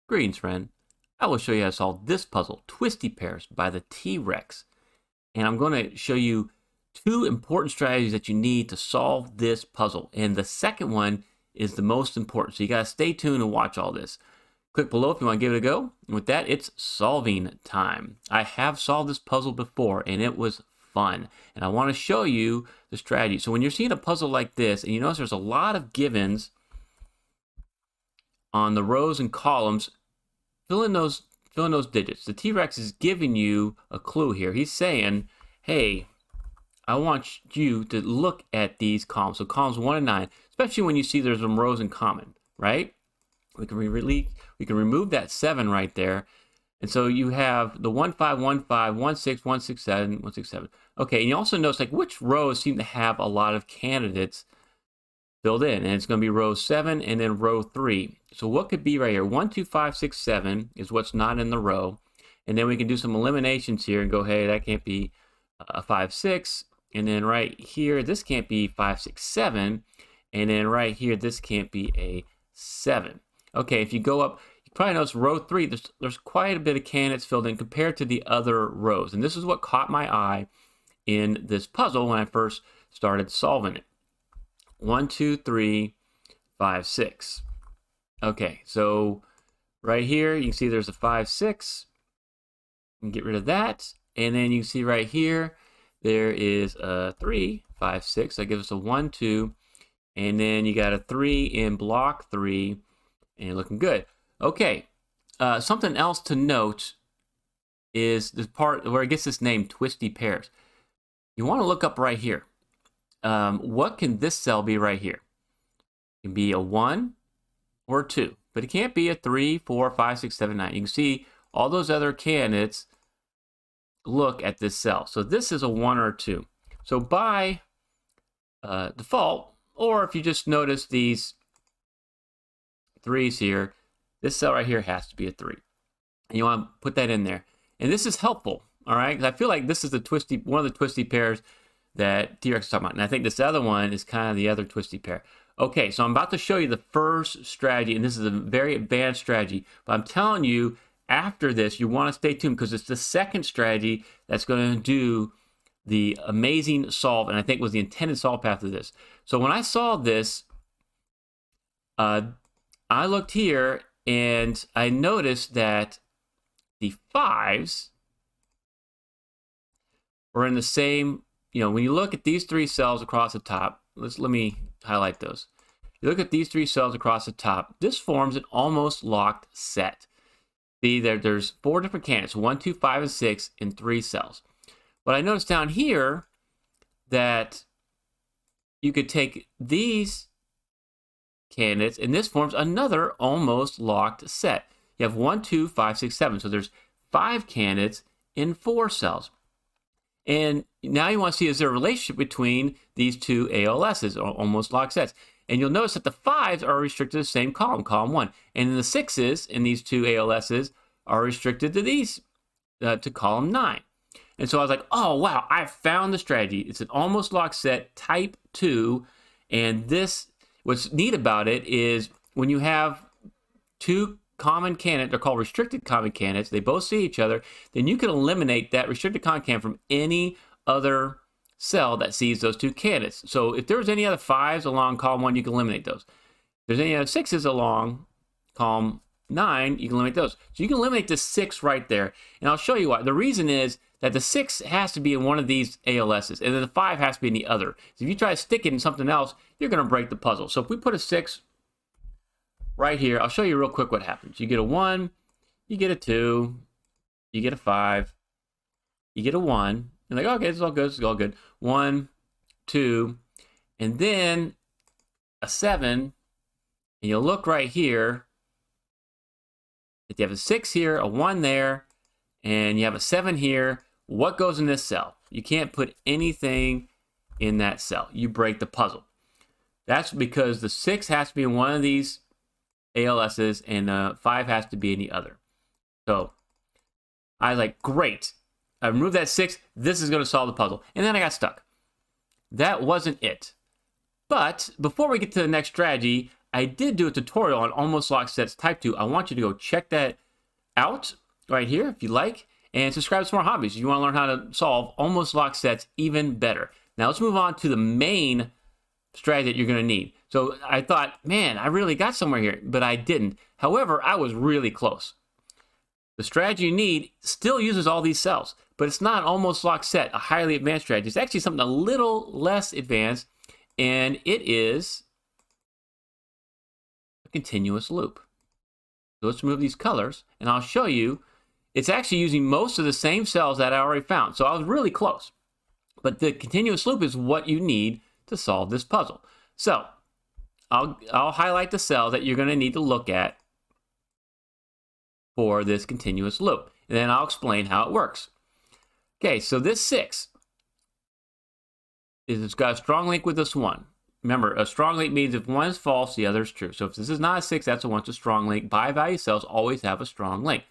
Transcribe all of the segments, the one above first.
Greetings, friend. I will show you how to solve this puzzle, Twisty Pairs by the T-Rex. And I'm going to show you two important strategies that you need to solve this puzzle. And the second one is the most important. So you got to stay tuned and watch all this. Click below if you want to give it a go. And with that, it's solving time. I have solved this puzzle before and it was fun. And I want to show you the strategy. So when you're seeing a puzzle like this and you notice there's a lot of givens on the rows and columns, fill in those digits. The T-Rex is giving you a clue here. He's saying, hey, I want you to look at these columns. So columns 1 and 9, especially when you see there's some rows in common, right? We can remove that 7 right there. And so you have the 1, 5, 1, 5, 1, 6, 1, 6, 7, 1, 6, 7. Okay, and you also notice like which rows seem to have a lot of candidates filled in, and it's going to be row 7 and then row 3. So what could be right here? 1, 2, 5, 6, 7 is what's not in the row, and then we can do some eliminations here and go, hey, that can't be a 5, 6, and then right here this can't be 5, 6, 7, and then right here this can't be a 7. Okay, if you go up, you probably notice row 3. There's quite a bit of candidates filled in compared to the other rows, and this is what caught my eye in this puzzle when I first started solving it. 1, 2, 3, 5, 6. Okay, so right here you can see there's a 5, 6. You can get rid of that, and then you can see right here there is a 3, 5, 6. That gives us a 1, 2, and then you got a 3 in block 3, and looking good. Okay, something else to note is this part where it gets this name, Twisty Pairs. You want to look up right here. What can this cell be right here? It can be a 1 or a 2, but it can't be a 3, 4, 5, 6, 7, 9. You can see all those other candidates look at this cell. So this is a 1 or a 2. So by default, or if you just notice these 3s here, this cell right here has to be a 3. And you want to put that in there. And this is helpful, all right? Because I feel like this is one of the twisty pairs that T-Rex is talking about. And I think this other one is kind of the other twisty pair. Okay, so I'm about to show you the first strategy, and this is a very advanced strategy. But I'm telling you, after this, you want to stay tuned because it's the second strategy that's going to do the amazing solve, and I think was the intended solve path of this. So when I saw this, I looked here, and I noticed that the 5s are in the same. You know, when you look at these 3 cells across the top, let me highlight those. You look at these 3 cells across the top, this forms an almost locked set. See, there's 4 different candidates, 1, 2, 5, and 6 in 3 cells. But I noticed down here that you could take these candidates, and this forms another almost locked set. You have 1, 2, 5, 6, 7. So there's 5 candidates in 4 cells. And now you want to see, is there a relationship between these two ALSs, or almost locked sets? And you'll notice that the 5s are restricted to the same column, column 1. And then the 6s in these two ALSs are restricted to these, to column 9. And so I was like, oh, wow, I found the strategy. It's an almost locked set, type 2. And this, what's neat about it is when you have 2 common candidates, they're called restricted common candidates, they both see each other, then you can eliminate that restricted common candidate from any other cell that sees those 2 candidates. So if there's any other 5s along column 1, you can eliminate those. If there's any other 6s along column 9, you can eliminate those. So you can eliminate the 6 right there. And I'll show you why. The reason is that the 6 has to be in one of these ALSs, and then the 5 has to be in the other. So if you try to stick it in something else, you're going to break the puzzle. So if we put a 6 right here, I'll show you real quick what happens. You get a 1, you get a 2, you get a 5, you get a 1. You're like, okay, it's all good, it's all good. 1, 2, and then a 7, and you'll look right here. If you have a 6 here, a 1 there, and you have a 7 here, what goes in this cell? You can't put anything in that cell. You break the puzzle. That's because the 6 has to be in one of these ALSs, and 5 has to be in the other. So I was like, great. I removed that 6. This is going to solve the puzzle. And then I got stuck. That wasn't it. But before we get to the next strategy, I did do a tutorial on almost locked sets type 2. I want you to go check that out right here if you like, and subscribe to some more hobbies if you want to learn how to solve almost locked sets even better. Now let's move on to the main strategy that you're going to need. So I thought, man, I really got somewhere here, but I didn't. However, I was really close. The strategy you need still uses all these cells, but it's not almost locked set, a highly advanced strategy. It's actually something a little less advanced, and it is a continuous loop. So let's remove these colors, and I'll show you. It's actually using most of the same cells that I already found. So I was really close. But the continuous loop is what you need to solve this puzzle. So I'll highlight the cells that you're going to need to look at for this continuous loop. And then I'll explain how it works. Okay, so this 6 it's got a strong link with this 1. Remember, a strong link means if one is false, the other is true. So if this is not a 6, that's a 1. It's a strong link. Bi-value cells always have a strong link.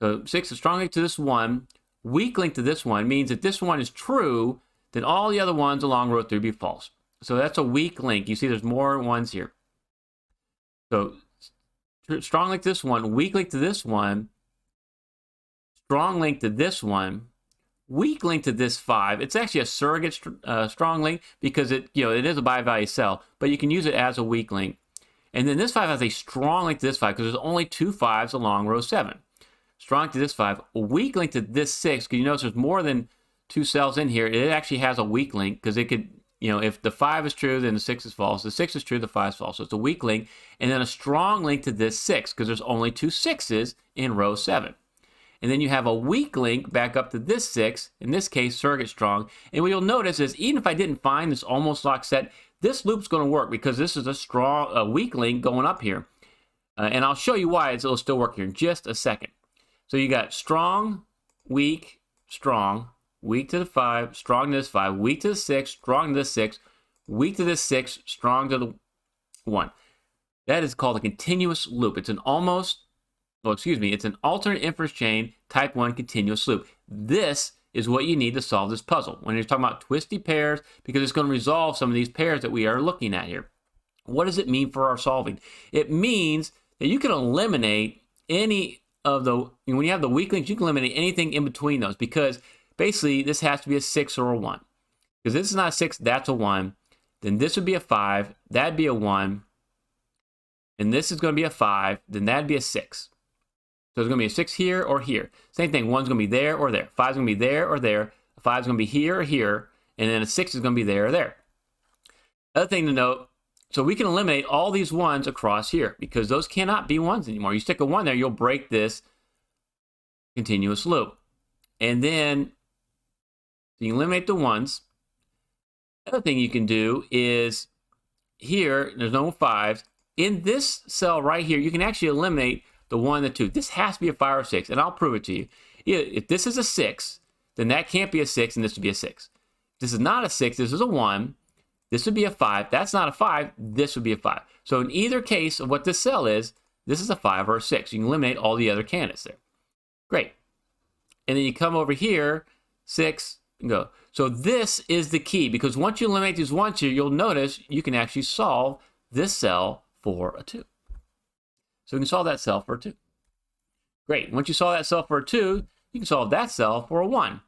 So 6 is a strong link to this 1. Weak link to this 1 means if this 1 is true, then all the other ones along row 3 be false. So that's a weak link. You see there's more ones here. So strong link to this 1, weak link to this 1, strong link to this 1, weak link to this 5. It's actually a surrogate strong link because it is a bi-value cell, but you can use it as a weak link. And then this 5 has a strong link to this 5 because there's only 2 5s along row 7. Strong link to this 5, a weak link to this 6 because you notice there's more than 2 cells in here. It actually has a weak link because it could, if the 5 is true, then the 6 is false. The 6 is true, the 5 is false. So it's a weak link. And then a strong link to this 6 because there's only 2 6s in row 7. And then you have a weak link back up to this 6, in this case, surrogate strong. And what you'll notice is even if I didn't find this almost locked set, this loop's going to work because this is a weak link going up here. And I'll show you why it'll still work here in just a second. So you got strong, weak, strong, weak to the 5, strong to this 5, weak to the 6, strong to this 6, weak to this 6, strong to the 1. That is called a continuous loop. It's an it's an alternate inference chain type 1 continuous loop. This is what you need to solve this puzzle. When you're talking about twisty pairs, because it's going to resolve some of these pairs that we are looking at here. What does it mean for our solving? It means that you can eliminate any of when you have the weak links, you can eliminate anything in between those because basically this has to be a 6 or a 1. Because this is not a 6, that's a 1. Then this would be a 5, that'd be a 1. And this is going to be a 5, then that'd be a 6. So there's going to be a 6 here or here. Same thing, 1's going to be there or there. 5's going to be there or there. A 5's going to be here or here. And then a 6 is going to be there or there. Other thing to note, so we can eliminate all these 1s across here because those cannot be 1s anymore. You stick a 1 there, you'll break this continuous loop. And then you can eliminate the 1s. Other thing you can do is here, there's no 5s. In this cell right here, you can actually eliminate the 1 and the 2. This has to be a 5 or 6, and I'll prove it to you. If this is a 6, then that can't be a 6, and this would be a 6. If this is not a 6, this is a 1. This would be a 5. That's not a 5. This would be a 5. So in either case of what this cell is, this is a 5 or a 6. You can eliminate all the other candidates there. Great. And then you come over here, 6, and go. So this is the key, because once you eliminate these 1s here, you'll notice you can actually solve this cell for a 2. So we can solve that cell for a 2. Great. Once you solve that cell for a 2, you can solve that cell for a 1.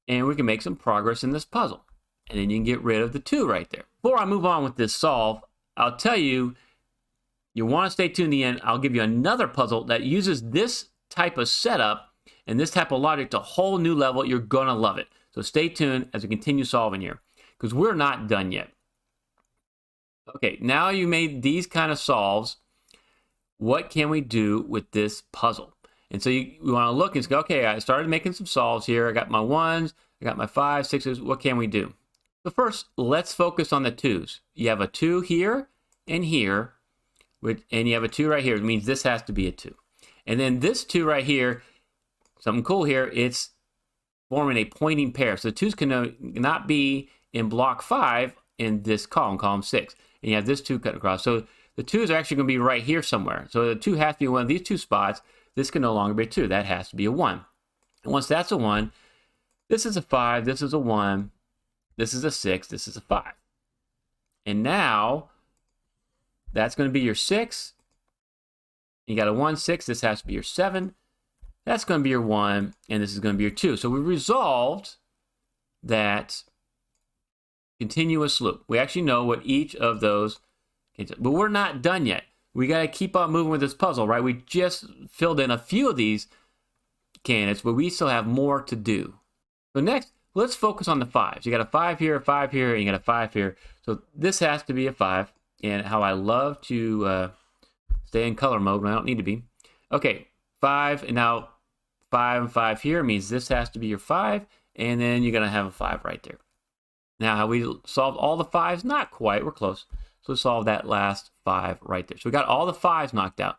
And we can make some progress in this puzzle. And then you can get rid of the 2 right there. Before I move on with this solve, I'll tell you, you want to stay tuned to the end. I'll give you another puzzle that uses this type of setup and this type of logic to a whole new level. You're going to love it. So stay tuned as we continue solving here, because we're not done yet. Okay, now you made these kind of solves. What can we do with this puzzle? And so we want to look and say, okay, I started making some solves here. I got my 1s, I got my 5s, 6s. What can we do? So first, let's focus on the 2s. You have a 2 here and here, and you have a 2 right here. It means this has to be a 2. And then this 2 right here, something cool here, it's forming a pointing pair. So the 2s cannot be in block 5 in this column 6. And you have this 2 cut across. So the 2s are actually going to be right here somewhere. So the 2 has to be one of these 2 spots. This can no longer be a 2. That has to be a 1. And once that's a 1, this is a 5, this is a 1, this is a 6, this is a 5. And now That's going to be your 6. You got a 1, 6. This has to be your 7. That's going to be your 1, and this is going to be your 2. So we resolved that continuous loop. We actually know what each of those, but we're not done yet. We got to keep on moving with this puzzle, right? We just filled in a few of these candidates, but we still have more to do. So next, let's focus on the 5s. You got a 5 here, a 5 here, and you got a 5 here. So this has to be a 5. And how I love to stay in color mode when I don't need to be. Okay, 5, and now 5 and 5 here means this has to be your 5, and then you're going to have a 5 right there. Now, how we solved all the 5s? Not quite. We're close. So let's solve that last 5 right there. So we got all the 5s knocked out.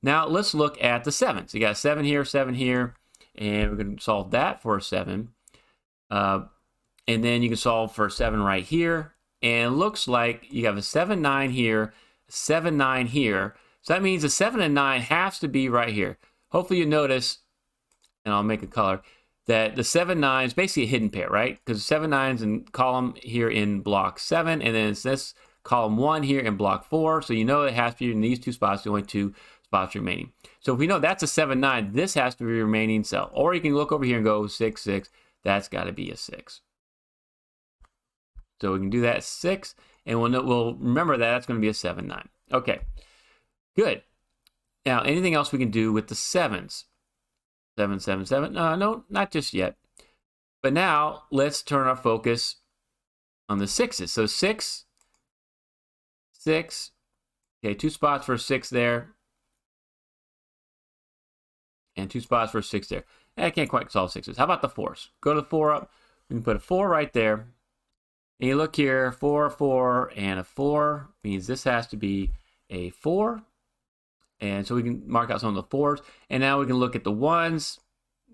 Now, let's look at the 7s. You got a 7 here, and we're going to solve that for a 7. And then you can solve for a 7 right here. And it looks like you have a 7, 9 here, 7, 9 here. So that means the 7 and 9 has to be right here. Hopefully you notice, and I'll make a color, that the 7, 9 is basically a hidden pair, right? Because 7, 9 is in column here in block 7, and then it's this column 1 here in block 4. So you know it has to be in these 2 spots, the only 2 spots remaining. So if we know that's a 7, 9, this has to be a remaining cell. Or you can look over here and go 6, 6. That's got to be a 6. So we can do that 6, and we'll remember that that's going to be a 7, 9. Okay, good. Now, anything else we can do with the 7s? 7, 7, 7. No, not just yet. But now let's turn our focus on the 6s. So 6, 6. Okay, 2 spots for a 6 there. And 2 spots for a 6 there. I can't quite solve 6s. How about the 4s? Go to the 4 up. We can put a 4 right there. And you look here, 4, 4, and a 4 means this has to be a 4. And so we can mark out some of the 4s. And now we can look at the 1s.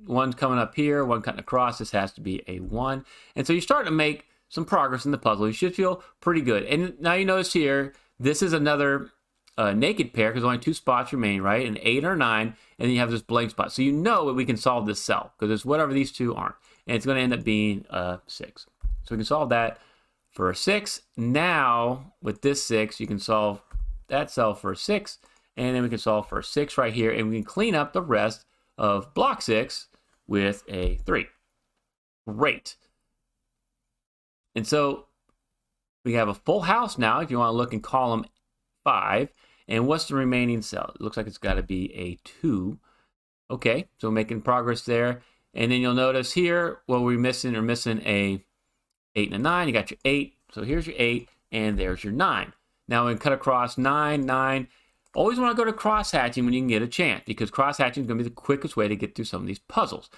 1's coming up here, 1 cutting across. This has to be a 1. And so you're starting to make some progress in the puzzle. You should feel pretty good. And now you notice here, this is another naked pair because only 2 spots remain, right? An 8 or 9, and then you have this blank spot. So you know that we can solve this cell because it's whatever these 2 aren't. And it's going to end up being a 6. So we can solve that for a 6. Now, with this 6, you can solve that cell for a 6, and then we can solve for a 6 right here, and we can clean up the rest of block 6 with a 3. Great. And so we have a full house now, if you want to look in column 5, and what's the remaining cell? It looks like it's got to be a 2. Okay, so we're making progress there. And then you'll notice here, what we're missing, a 8 and a 9. You got your 8. So here's your 8, and there's your 9. Now we can cut across 9, 9. Always want to go to cross-hatching when you can get a chance, because cross-hatching is going to be the quickest way to get through some of these puzzles.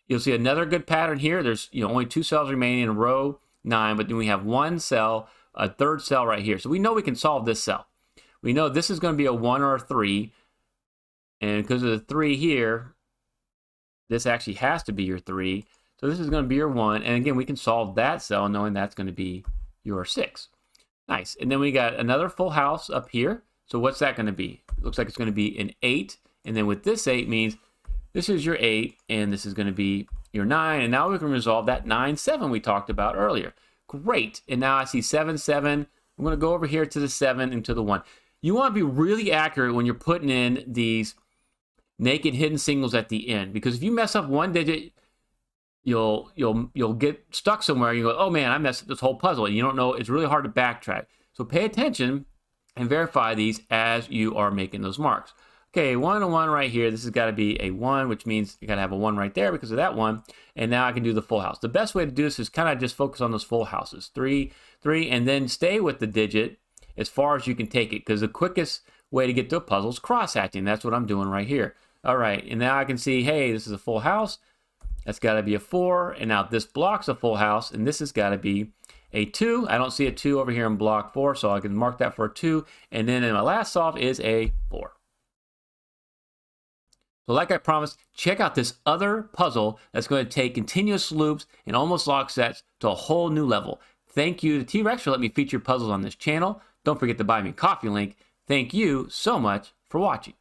You'll see another good pattern here. There's only 2 cells remaining in row 9, but then we have 1 cell, a 3rd cell right here. So we know we can solve this cell. We know this is going to be a 1 or a 3, and because of the 3 here, this actually has to be your 3. So this is going to be your 1, and again, we can solve that cell knowing that's going to be your 6. Nice. And then we got another full house up here. So what's that going to be? It looks like it's going to be an 8, and then with this 8 means this is your 8, and this is going to be your 9, and now we can resolve that 9, 7 we talked about earlier. Great. And now I see 7, 7. I'm going to go over here to the 7 and to the 1. You want to be really accurate when you're putting in these naked hidden singles at the end, because if you mess up one digit, you'll get stuck somewhere. You go, oh man, I messed up this whole puzzle, and you don't know. It's really hard to backtrack. So pay attention and verify these as you are making those marks. Okay, 1 and 1 right here. This has got to be a 1, which means you got to have a 1 right there because of that 1. And now I can do the full house. The best way to do this is kind of just focus on those full houses. 3, 3, and then stay with the digit as far as you can take it, because the quickest way to get to a puzzle is cross-hatching. That's what I'm doing right here. All right, and now I can see, hey, this is a full house. That's got to be a 4, and now this block's a full house, and this has got to be a 2. I don't see a 2 over here in block 4, so I can mark that for a 2, and then in my last solve is a 4. So like I promised, check out this other puzzle that's going to take continuous loops and almost lock sets to a whole new level. Thank you to T-Rex for letting me feature puzzles on this channel. Don't forget to buy me a coffee link. Thank you so much for watching.